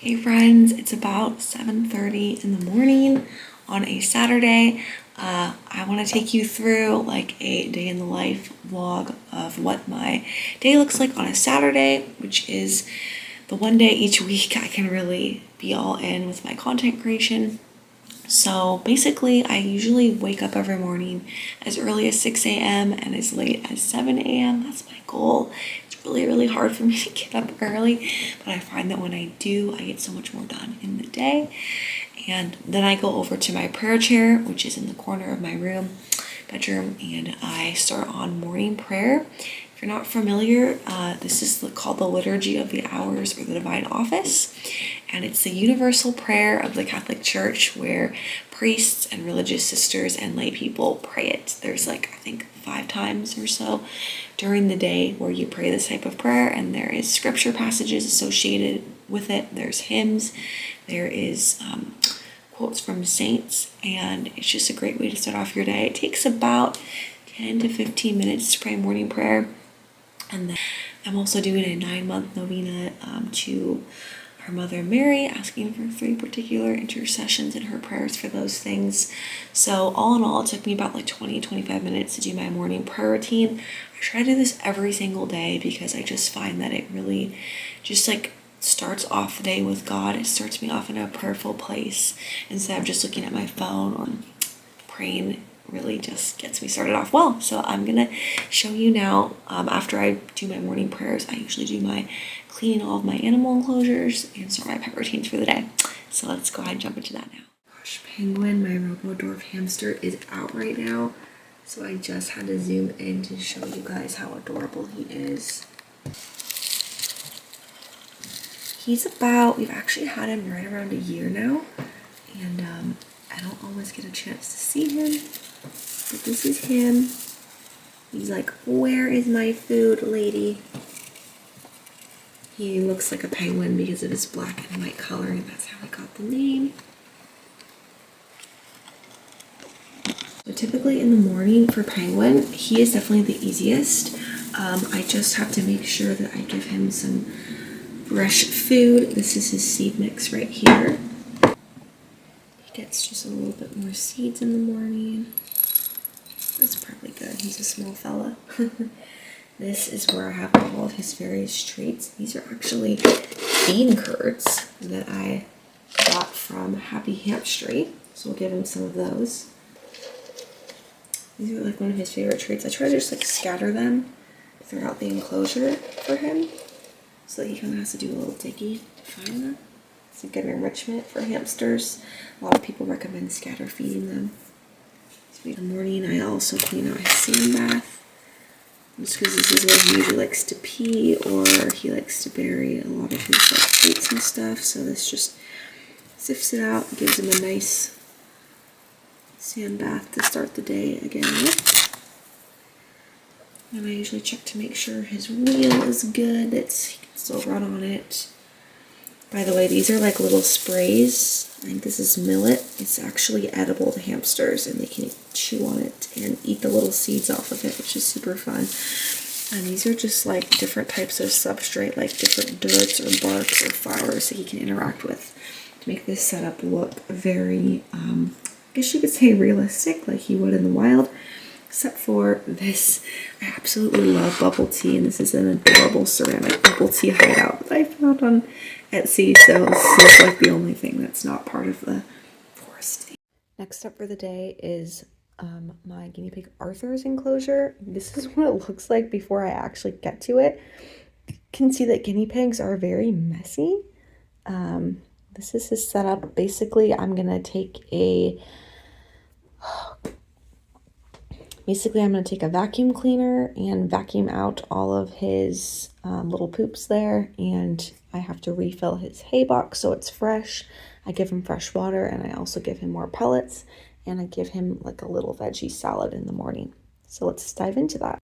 Hey friends, it's about 7:30 in the morning on a Saturday. I want to take you through like a day in the life vlog of what my day looks like on a Saturday, which is the one day each week I can really be all in with my content creation. So basically, I usually wake up every morning as early as 6 a.m. and as late as 7 a.m. That's my goal. It's really, really hard for me to get up early, but I find that when I do, I get so much more done in the day. And then I go over to my prayer chair, which is in the corner of my bedroom, and I start on morning prayer. If you're not familiar, this is called the Liturgy of the Hours or the Divine Office, and it's the universal prayer of the Catholic Church where priests and religious sisters and lay people pray it. There's I think 5 times or so during the day where you pray this type of prayer, and there is scripture passages associated with it. There's hymns, there is quotes from saints, and it's just a great way to start off your day. It takes about 10 to 15 minutes to pray morning prayer. And then I'm also doing a 9-month novena to our Mother Mary, asking for 3 particular intercessions in her prayers for those things. So all in all, it took me about 20-25 minutes to do my morning prayer routine. I try to do this every single day because I just find that it really just starts off the day with God. It starts me off in a prayerful place instead of just looking at my phone or praying. Really just gets me started off well. So I'm gonna show you now. After I do my morning prayers, I usually do my cleaning all of my animal enclosures and start my pet routines for the day. So let's go ahead and jump into that now. Gosh, Penguin, my Robo-Dwarf hamster, is out right now. So I just had to zoom in to show you guys how adorable he is. We've actually had him right around a year now, and I don't always get a chance to see him, but this is him. He's like, "Where is my food, lady?" He looks like a penguin because of his black and white color, and that's how I got the name. So typically in the morning for Penguin, he is definitely the easiest. I just have to make sure that I give him some fresh food. This is his seed mix right here. He gets just a little bit more seeds in the morning. That's probably good. He's a small fella. This is where I have all of his various treats. These are actually bean curds that I got from Happy Hamstry. So we'll give him some of those. These are one of his favorite treats. I try to just scatter them throughout the enclosure for him, so that he kind of has to do a little diggy to find them. It's a good enrichment for hamsters. A lot of people recommend scatter feeding them. So in the morning, I also clean out his sand bath, just because this is where he usually likes to pee, or he likes to bury a lot of his treats and stuff. So this just sifts it out, gives him a nice sand bath to start the day again with. And I usually check to make sure his wheel is good, that he can still run on it. By the way, these are little sprays. I think this is millet. It's actually edible to hamsters, and they can chew on it and eat the little seeds off of it, which is super fun. And these are just different types of substrate, different dirts or barks or flowers that he can interact with to make this setup look very, I guess you could say realistic, like he would in the wild. Except for this, I absolutely love bubble tea, and this is an adorable ceramic bubble tea hideout that I found on Etsy, so this is the only thing that's not part of the forest. Next up for the day is my guinea pig Arthur's enclosure. This is what it looks like before I actually get to it. You can see that guinea pigs are very messy. This is his setup. Basically, I'm going to take a vacuum cleaner and vacuum out all of his little poops there, and I have to refill his hay box so it's fresh. I give him fresh water, and I also give him more pellets, and I give him a little veggie salad in the morning. So let's dive into that.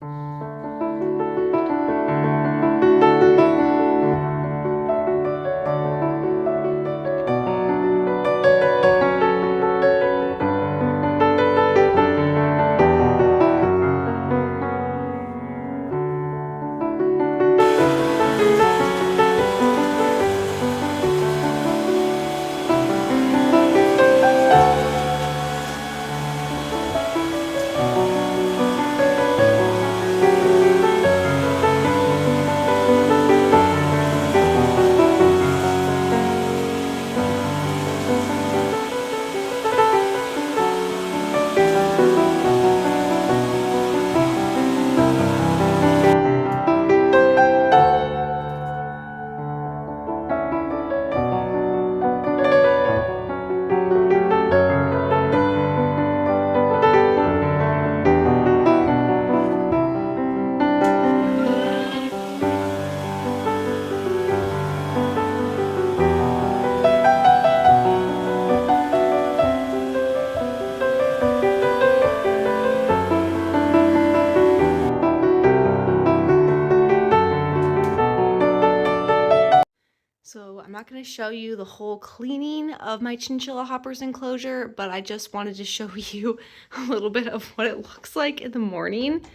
So I'm not going to show you the whole cleaning of my chinchilla hopper's enclosure, but I just wanted to show you a little bit of what it looks like in the morning.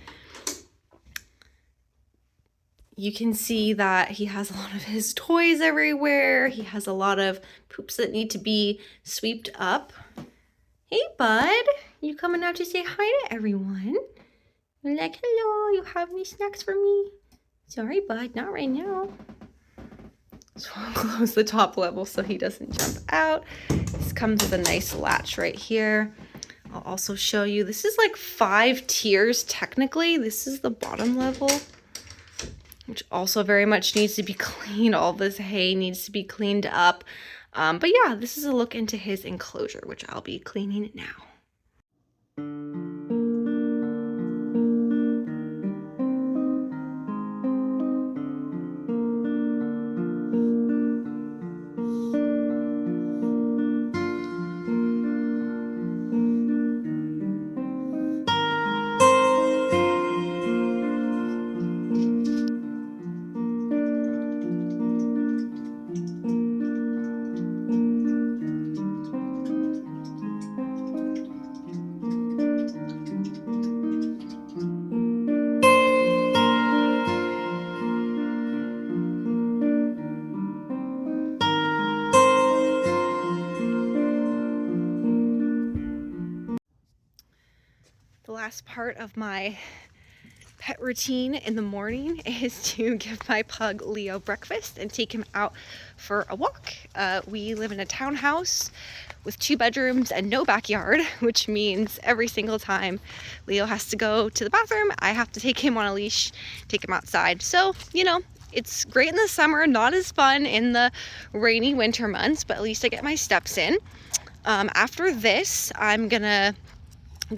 You can see that he has a lot of his toys everywhere. He has a lot of poops that need to be swept up. Hey, bud, you coming out to say hi to everyone? You're like, hello, you have any snacks for me? Sorry, bud, not right now. So I'll close the top level so he doesn't jump out. This comes with a nice latch right here. I'll also show you, this is like 5 tiers technically. This is the bottom level, which also very much needs to be cleaned. All this hay needs to be cleaned up. But yeah, this is a look into his enclosure, which I'll be cleaning now. The last part of my pet routine in the morning is to give my pug Leo breakfast and take him out for a walk. We live in a townhouse with 2 bedrooms and no backyard, which means every single time Leo has to go to the bathroom, I have to take him on a leash, take him outside. So, you know, it's great in the summer, not as fun in the rainy winter months, but at least I get my steps in. After this, I'm gonna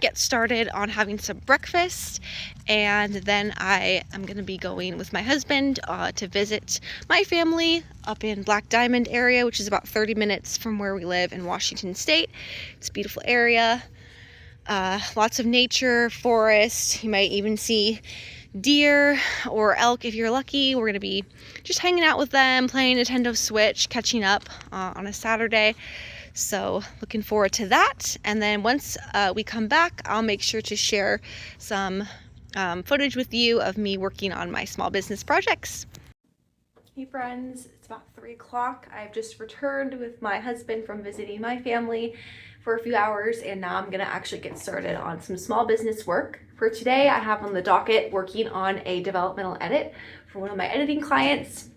get started on having some breakfast, and then I am going to be going with my husband to visit my family up in Black Diamond area, which is about 30 minutes from where we live in Washington State. It's a beautiful area, lots of nature, forest. You might even see deer or elk if you're lucky. We're going to be just hanging out with them, playing Nintendo Switch, catching up on a Saturday. So looking forward to that. And then once we come back, I'll make sure to share some footage with you of me working on my small business projects. Hey friends, it's about 3 o'clock. I've just returned with my husband from visiting my family for a few hours, and now I'm gonna actually get started on some small business work. For today, I have on the docket working on a developmental edit for one of my editing clients.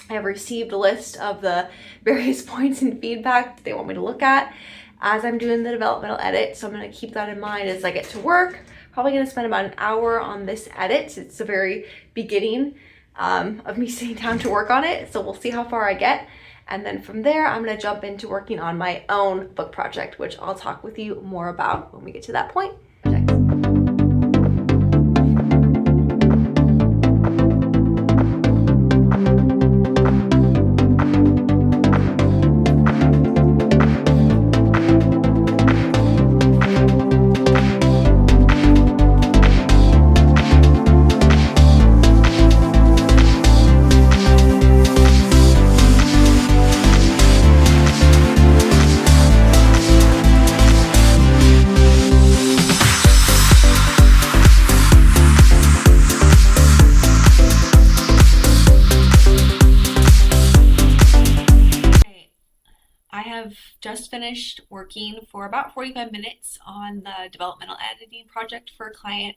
I have received a list of the various points and feedback that they want me to look at as I'm doing the developmental edit. So I'm going to keep that in mind as I get to work. Probably going to spend about an hour on this edit. It's the very beginning of me sitting down to work on it. So we'll see how far I get. And then from there, I'm going to jump into working on my own book project, which I'll talk with you more about when we get to that point. Just finished working for about 45 minutes on the developmental editing project for a client.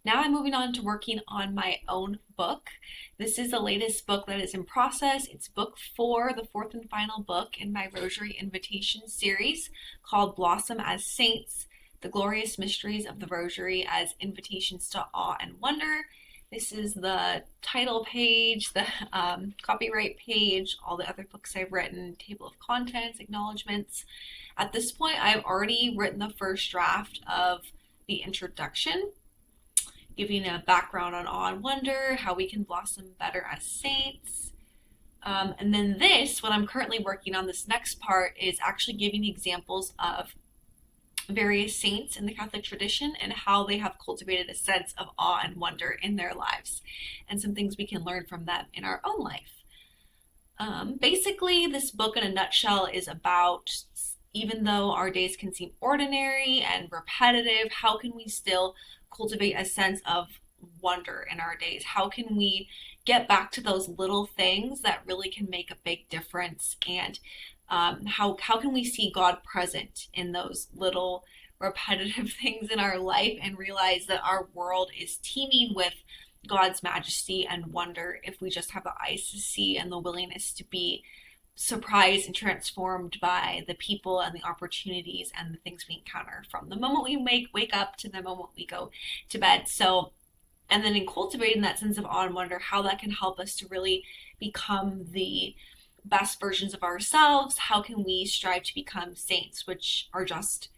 Now I'm moving on to working on my own book. This is the latest book that is in process. It's book 4, the 4th and final book in my Rosary Invitation series called Blossom as Saints, the Glorious Mysteries of the Rosary as Invitations to Awe and Wonder. This is the title page, the copyright page, all the other books I've written, table of contents, acknowledgements. At this point, I've already written the first draft of the introduction, giving a background on awe and wonder, how we can blossom better as saints. And then this, what I'm currently working on, this next part, is actually giving examples of various saints in the Catholic tradition and how they have cultivated a sense of awe and wonder in their lives, and some things we can learn from them in our own life. Basically, this book in a nutshell is about, even though our days can seem ordinary and repetitive, how can we still cultivate a sense of wonder in our days? How can we get back to those little things that really can make a big difference? And how can we see God present in those little repetitive things in our life and realize that our world is teeming with God's majesty and wonder if we just have the eyes to see and the willingness to be surprised and transformed by the people and the opportunities and the things we encounter from the moment we wake up to the moment we go to bed. So, and then in cultivating that sense of awe and wonder, how that can help us to really become the best versions of ourselves. How can we strive to become saints, which are just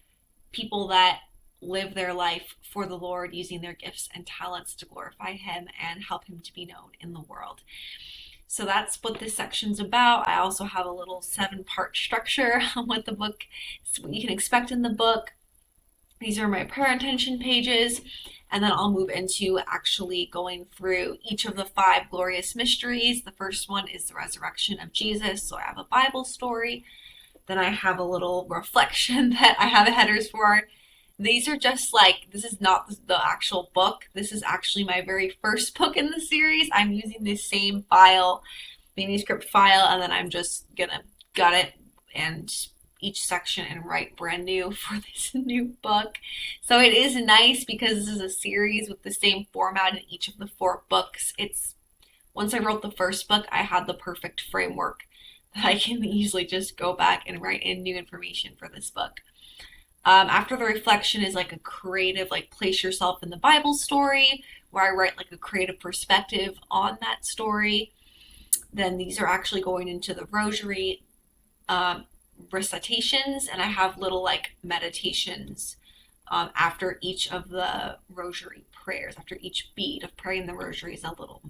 people that live their life for the Lord, using their gifts and talents to glorify Him and help Him to be known in the world. So that's what this section's about. I also have a little 7-part structure on what the book, what you can expect in the book. These are my prayer intention pages, and then I'll move into actually going through each of the 5 glorious mysteries. The first one is the resurrection of Jesus, so I have a Bible story. Then I have a little reflection that I have headers for. These are just like, this is not the actual book. This is actually my very first book in the series. I'm using the same file, manuscript file, and then I'm just gonna gut it and each section and write brand new for this new book. So it is nice because this is a series with the same format in each of the 4 books. Once I wrote the first book, I had the perfect framework that I can easily just go back and write in new information for this book. After the reflection is like a creative, like place yourself in the Bible story, where I write like a creative perspective on that story. Then these are actually going into the rosary recitations, and I have little like meditations after each of the rosary prayers. After each bead of praying the rosary is a little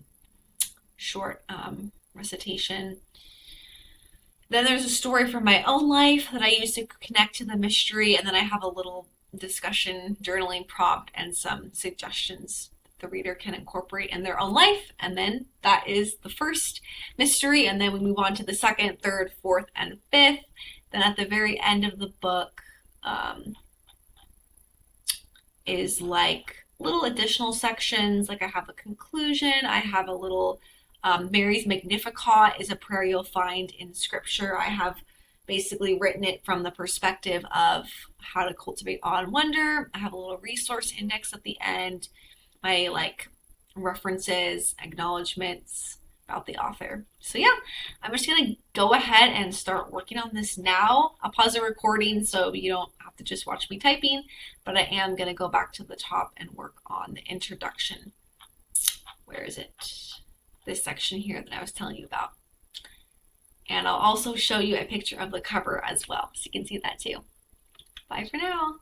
short recitation. Then there's a story from my own life that I use to connect to the mystery, and then I have a little discussion journaling prompt and some suggestions the reader can incorporate in their own life. And then that is the first mystery, and then we move on to the 2nd, 3rd, 4th, and 5th. Then at the very end of the book is like little additional sections. Like I have a conclusion, I have a little Mary's Magnificat is a prayer you'll find in scripture. I have basically written it from the perspective of how to cultivate awe and wonder. I have a little resource index at the end, my like references, acknowledgments about the author. So yeah, I'm just gonna go ahead and start working on this now. I'll pause the recording so you don't have to just watch me typing, but I am gonna go back to the top and work on the introduction. Where is it? This section here that I was telling you about. And I'll also show you a picture of the cover as well, so you can see that too. Bye for now.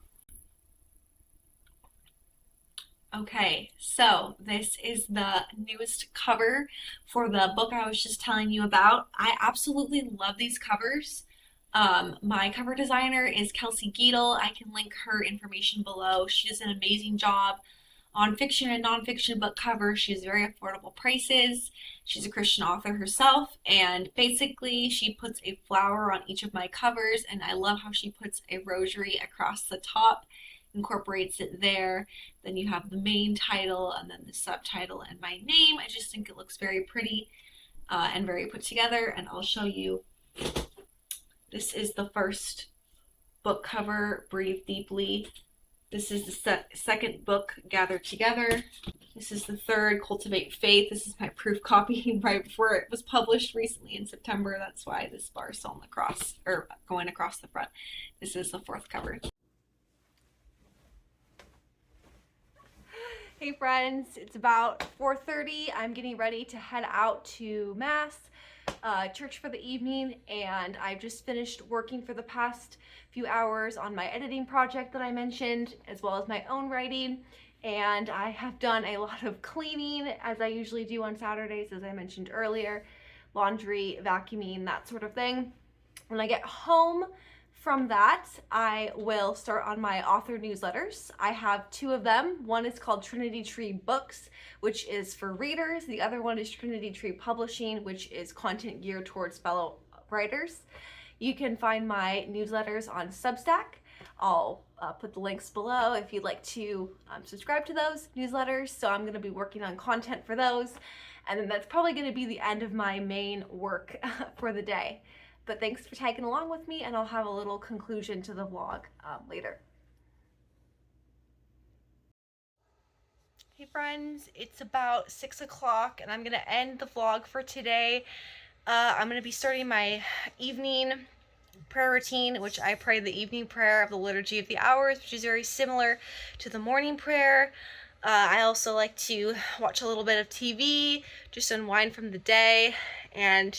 Okay, so this is the newest cover for the book I was just telling you about. I absolutely love these covers. My cover designer is Kelsey Geedle. I can link her information below. She does an amazing job on fiction and nonfiction book covers. She has very affordable prices. She's a Christian author herself, and basically she puts a flower on each of my covers, and I love how she puts a rosary across the top, incorporates it there. Then you have the main title and then the subtitle and my name. I just think it looks very pretty and very put together, and I'll show you. This is the first book cover, Breathe Deeply. This is the 2nd book, Gather Together. This is the 3rd, Cultivate Faith. This is my proof copy right before it was published recently in September. That's why this bar is on the cross, or going across the front. This is the 4th cover. Hey friends, it's about 4:30. I'm getting ready to head out to Mass, church for the evening, and I've just finished working for the past few hours on my editing project that I mentioned, as well as my own writing, and I have done a lot of cleaning, as I usually do on Saturdays, as I mentioned earlier, laundry, vacuuming, that sort of thing. When I get home, From that, I will start on my author newsletters. I have 2 of them. One is called Trinity Tree Books, which is for readers. The other one is Trinity Tree Publishing, which is content geared towards fellow writers. You can find my newsletters on Substack. I'll put the links below if you'd like to subscribe to those newsletters. So I'm going to be working on content for those. And then that's probably going to be the end of my main work for the day. But thanks for tagging along with me, and I'll have a little conclusion to the vlog later. Hey friends, it's about 6 o'clock and I'm gonna end the vlog for today. I'm gonna be starting my evening prayer routine, which I pray the evening prayer of the Liturgy of the Hours, which is very similar to the morning prayer. I also like to watch a little bit of TV, just unwind from the day and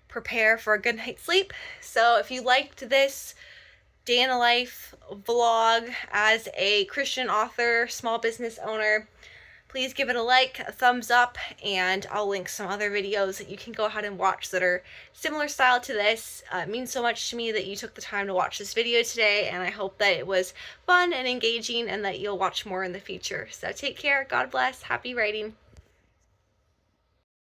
prepare for a good night's sleep. So if you liked this day in the life vlog as a Christian author, small business owner, please give it a like, a thumbs up, and I'll link some other videos that you can go ahead and watch that are similar style to this. It means so much to me that you took the time to watch this video today, and I hope that it was fun and engaging and that you'll watch more in the future. So take care, God bless, happy writing.